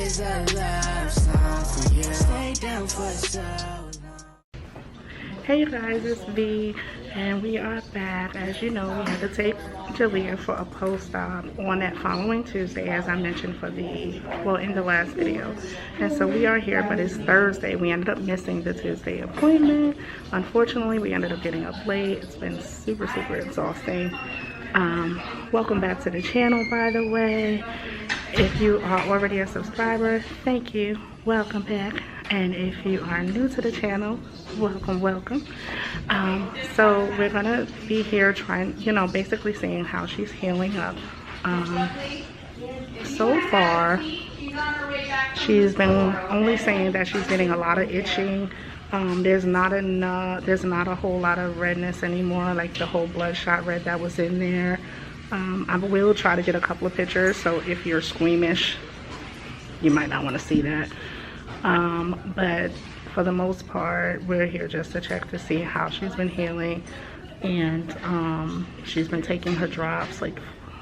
is a love song for you. Stay down for so long. Hey you guys, it's V, and we are back. As you know, we had to take Jalea for a post-op on that following Tuesday, as I mentioned in the last video. And so we are here, but it's Thursday. We ended up missing the Tuesday appointment. Unfortunately, we ended up getting up late. It's been super exhausting. Welcome back to the channel, by the way. If you are already a subscriber, thank you. Welcome back. And if you are new to the channel, welcome. So we're gonna be here trying, basically seeing how she's healing up. So far, she's been only saying that she's getting a lot of itching. There's not a whole lot of redness anymore, like the whole bloodshot red that was in there. I will try to get a couple of pictures, so if you're squeamish, you might not want to see that. But for the most part, we're here just to check to see how she's been healing. And she's been taking her drops like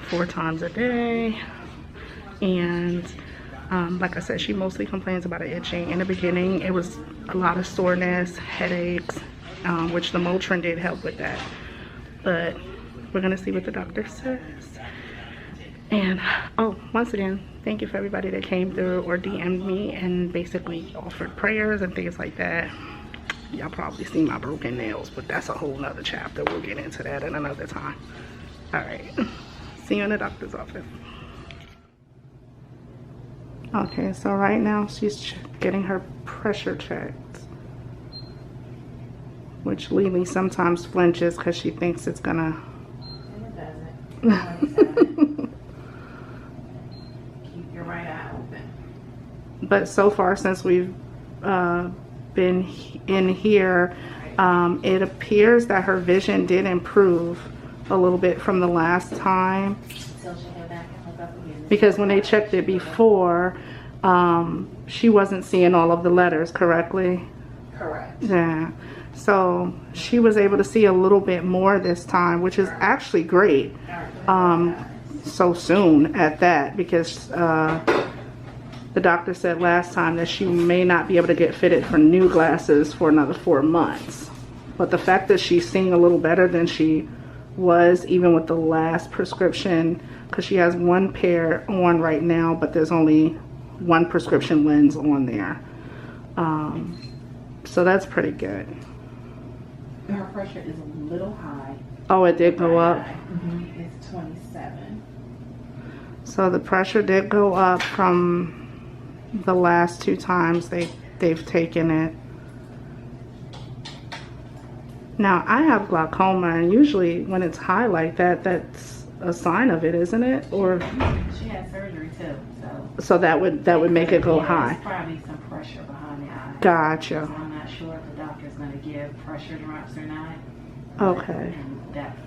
4 times a day. And like I said, she mostly complains about itching. In the beginning, it was a lot of soreness, headaches, which the Motrin did help with that. But we're gonna see what the doctor says. And once again, thank you for everybody that came through or DM'd me and basically offered prayers and things like that. Y'all probably see my broken nails, but that's a whole nother chapter. We'll get into that at another time. All right, see you in the doctor's office. Okay, so right now she's getting her pressure checked, which Lily sometimes flinches because she thinks it's gonna. It doesn't. Keep your right eye open. But so far, since we've been in here, it appears that her vision did improve a little bit from the last time. Because when they checked it before, she wasn't seeing all of the letters correctly. Correct. Yeah. So she was able to see a little bit more this time, which is actually great. So soon at that, because the doctor said last time that she may not be able to get fitted for new glasses for another 4 months. But the fact that she's seeing a little better than she was even with the last prescription, because she has 1 pair on right now, but there's only 1 prescription lens on there. So that's pretty good. Her pressure is a little high. Oh, it did go up? Mm-hmm. It's 27. So the pressure did go up from the last 2 times they've taken it. Now, I have glaucoma, and usually when it's high like that, that's a sign of it, isn't it? Or she had surgery too, so that would make it go high. There's probably some pressure behind the eye. Gotcha. So I'm not sure if the doctor's going to give pressure drops or not. Okay. And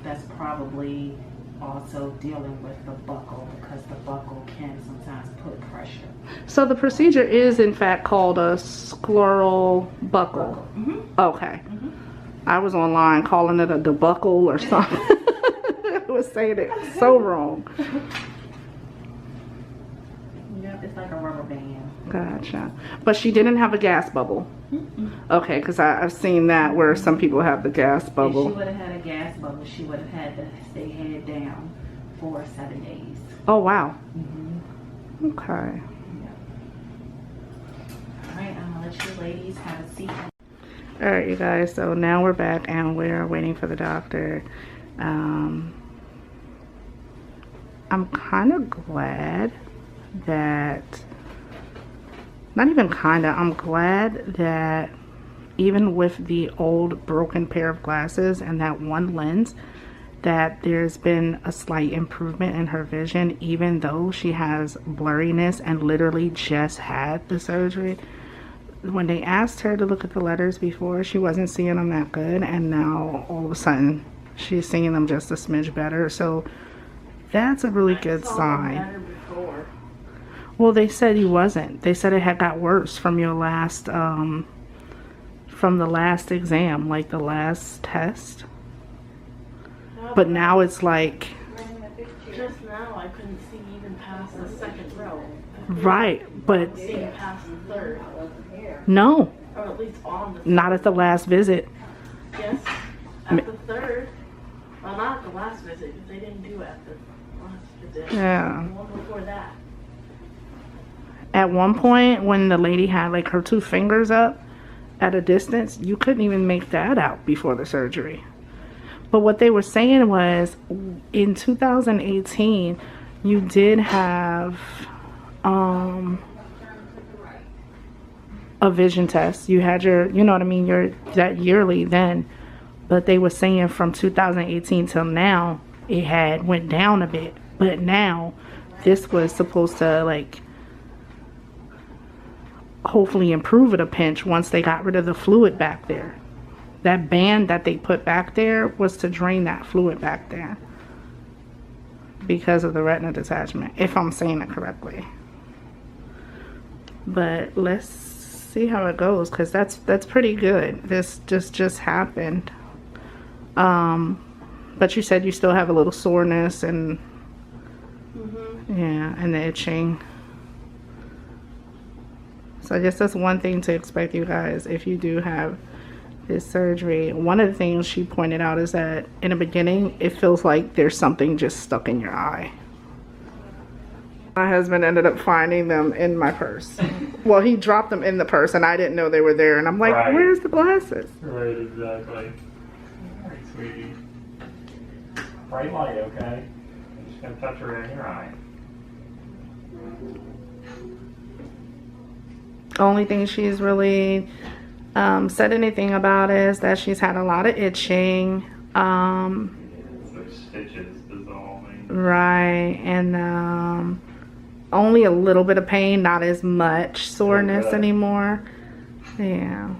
that's probably also dealing with the buckle, because the buckle can sometimes put pressure. So the procedure is in fact called a scleral buckle. Mm-hmm. Okay. Mm-hmm. I was online calling it a debuckle or something. I was saying it so wrong. Yep, it's like a rubber band. Gotcha. But she didn't have a gas bubble. Mm-mm. Okay, because I've seen that where some people have the gas bubble. If she would have had a gas bubble, she would have had to stay head down for 7 days. Oh, wow. Mm-hmm. Okay. Yep. All right, I'm going to let you ladies have a seat. All right, you guys. So now we're back and we're waiting for the doctor. I'm kind of glad that... Not even kinda, I'm glad that even with the old broken pair of glasses and that 1 lens, that there's been a slight improvement in her vision, even though she has blurriness and literally just had the surgery. When they asked her to look at the letters before, she wasn't seeing them that good, and now all of a sudden she's seeing them just a smidge better. So that's a really good sign. Well, they said he wasn't. They said it had got worse from your last, from the last exam, like the last test. But now it's like... Just now I couldn't see even past the 2nd row. Right, but Getting past the third. no, Or at least on the not at the last visit. Yes, at the third. Well, not at the last visit, because they didn't do it at the last visit. Yeah. The one before that. At one point, when the lady had like her 2 fingers up at a distance, you couldn't even make that out before the surgery. But what they were saying was, in 2018, you did have a vision test. You had your, you know what I mean, your that yearly then. But they were saying from 2018 till now, it had went down a bit. But now, this was supposed to like hopefully improve it a pinch once they got rid of the fluid back there. That band that they put back there was to drain that fluid back there because of the retina detachment, if I'm saying it correctly. But let's see how it goes, because that's pretty good. This just happened. But you said you still have a little soreness and yeah, and the itching. So I guess that's one thing to expect, you guys, if you do have this surgery. One of the things she pointed out is that in the beginning, it feels like there's something just stuck in your eye. My husband ended up finding them in my purse. Well, he dropped them in the purse, and I didn't know they were there. And I'm like, Right. Where's the glasses? Right, exactly. All right, sweetie. Bright light, okay? I'm just gonna touch her in your eye. Only thing she's really said anything about is that she's had a lot of itching. Those stitches dissolving. Right, and only a little bit of pain, not as much soreness Okay. anymore. Yeah.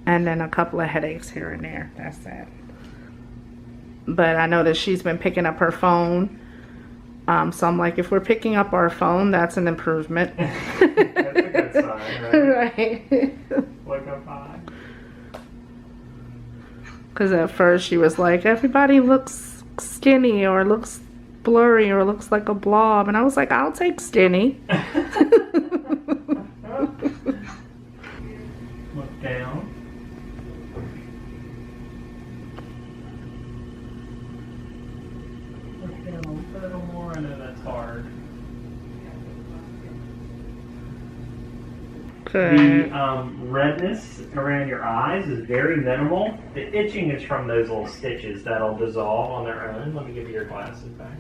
And then a couple of headaches here and there. That's it. But I noticed she's been picking up her phone. So I'm like, if we're picking up our phone, that's an improvement. That's a good sign, right? Right. Look up high. Because at first she was like, everybody looks skinny or looks blurry or looks like a blob. And I was like, I'll take skinny. Look down. Look down a little more. I know that's hard. Good. The redness around your eyes is very minimal. The itching is from those little stitches that'll dissolve on their own. Let me give you your glasses back.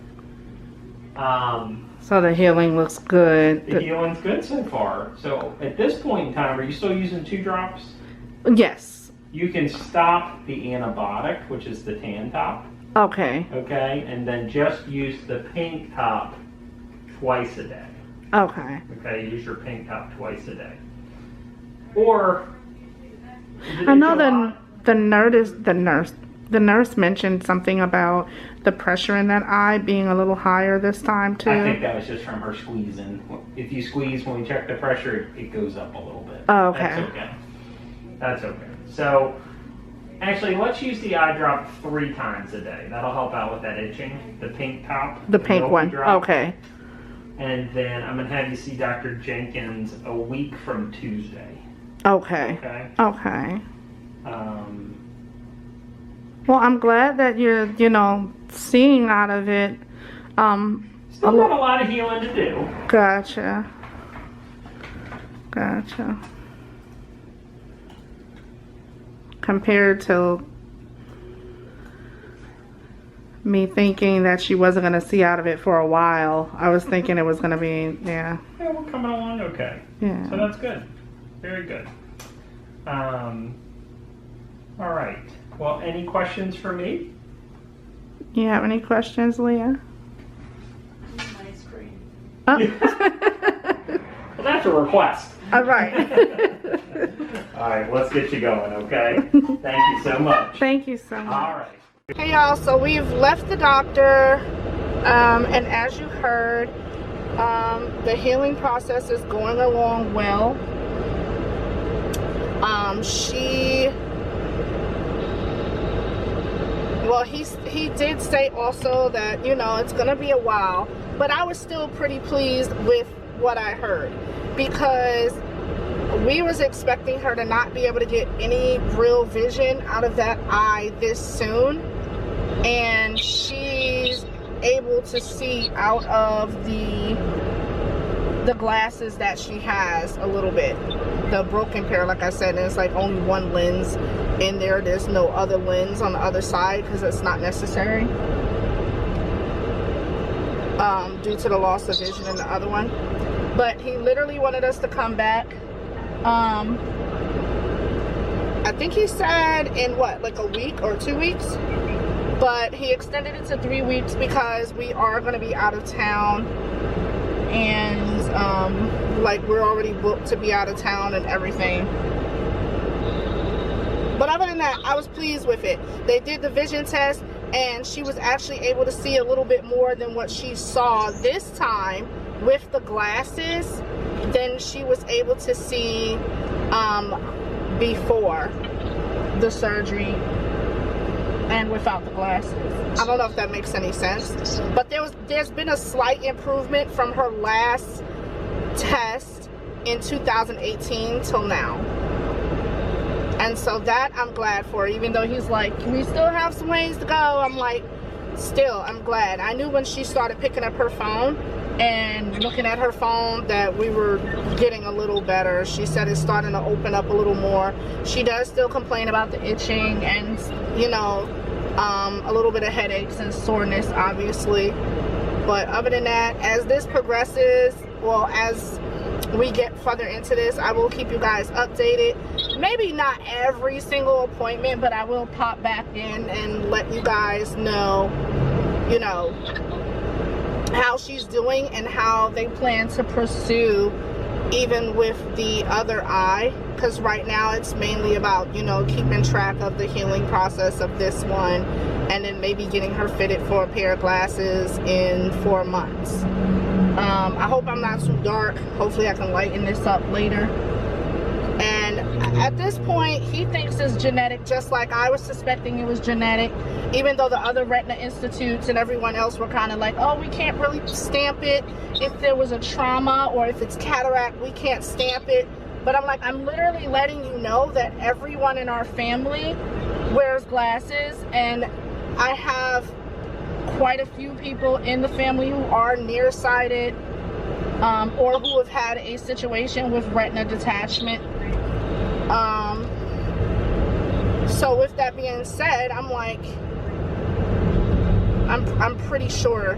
So the healing looks good. The healing's good so far. So at this point in time, are you still using 2 drops? Yes. You can stop the antibiotic, which is the tan top, Okay. okay? And then just use the pink top twice a day. Okay. Okay, use your pink top twice a day. Or I know the nurse mentioned something about the pressure in that eye being a little higher this time too. I think that was just from her squeezing. If you squeeze when we check the pressure, it goes up a little bit. Oh, okay. That's okay. That's okay. So actually, let's use the eye drop 3 times a day. That'll help out with that itching. The pink top. The pink milky one. drop. Okay. And then I'm going to have you see Dr. Jenkins a week from Tuesday. Okay. Okay? Okay. Well, I'm glad that you're, seeing out of it. Still got a lot of healing to do. Gotcha. Gotcha. Compared to me thinking that she wasn't going to see out of it for a while, I was thinking it was going to be, yeah. Yeah, we're coming along okay. Yeah. So that's good. Very good. All right. Well, any questions for me? You have any questions, Leah? Ice cream. Oh. Well, that's a request. All right. All right, let's get you going, okay? Thank you so much. Thank you so much. All right. Hey y'all, so we've left the doctor, and as you heard, the healing process is going along well. He did say also that, it's gonna be a while, but I was still pretty pleased with what I heard, because we was expecting her to not be able to get any real vision out of that eye this soon, and she's able to see out of the glasses that she has a little bit. The broken pair, like I said, and it's like only one lens in there. There's no other lens on the other side because it's not necessary due to the loss of vision in the other one. But he literally wanted us to come back. I think he said in what, like a week or 2 weeks, but he extended it to 3 weeks because we are going to be out of town, and like we're already booked to be out of town and everything. But other than that, I was pleased with it. They did the vision test, and she was actually able to see a little bit more than what she saw this time with the glasses than she was able to see before the surgery and without the glasses. I don't know if that makes any sense, but there's been a slight improvement from her last test in 2018 till now. And so that I'm glad for, even though he's like, we still have some ways to go. I'm like, still, I'm glad. I knew when she started picking up her phone and looking at her phone that we were getting a little better. She said it's starting to open up a little more. She does still complain about the itching and, you know, a little bit of headaches and soreness, obviously. But other than that, as this progresses, well, as we get further into this, I will keep you guys updated. Maybe not every single appointment, but I will pop back in and let you guys know, you know, how she's doing and how they plan to pursue even with the other eye, because right now it's mainly about, you know, keeping track of the healing process of this one, and then maybe getting her fitted for a pair of glasses in 4 months. I hope I'm not too dark. Hopefully I can lighten this up later. And at this point, he thinks it's genetic, just like I was suspecting it was genetic, even though the other retina institutes and everyone else were kind of like, oh, we can't really stamp it. If there was a trauma or if it's cataract, we can't stamp it. But I'm like, I'm literally letting you know that everyone in our family wears glasses, and I have quite a few people in the family who are nearsighted or who have had a situation with retina detachment. So with that being said, I'm like, I'm pretty sure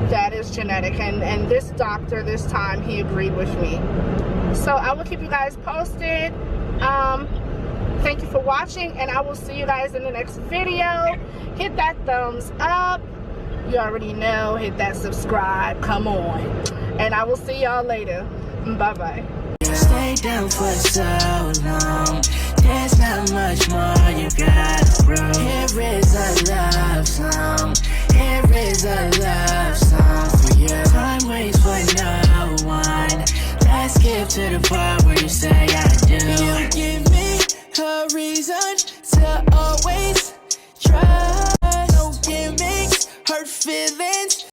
that is genetic, and this doctor this time, he agreed with me. So I will keep you guys posted. Thank you for watching, and I will see you guys in the next video. Hit that thumbs up. You already know, hit that subscribe, come on. And I will see y'all later. Bye-bye. Stay down for so long. There's not much more you gotta prove. Here is a love song. Here is a love song for you. Time waits for no one. Let's skip to the part where you say I do. You give me a reason to always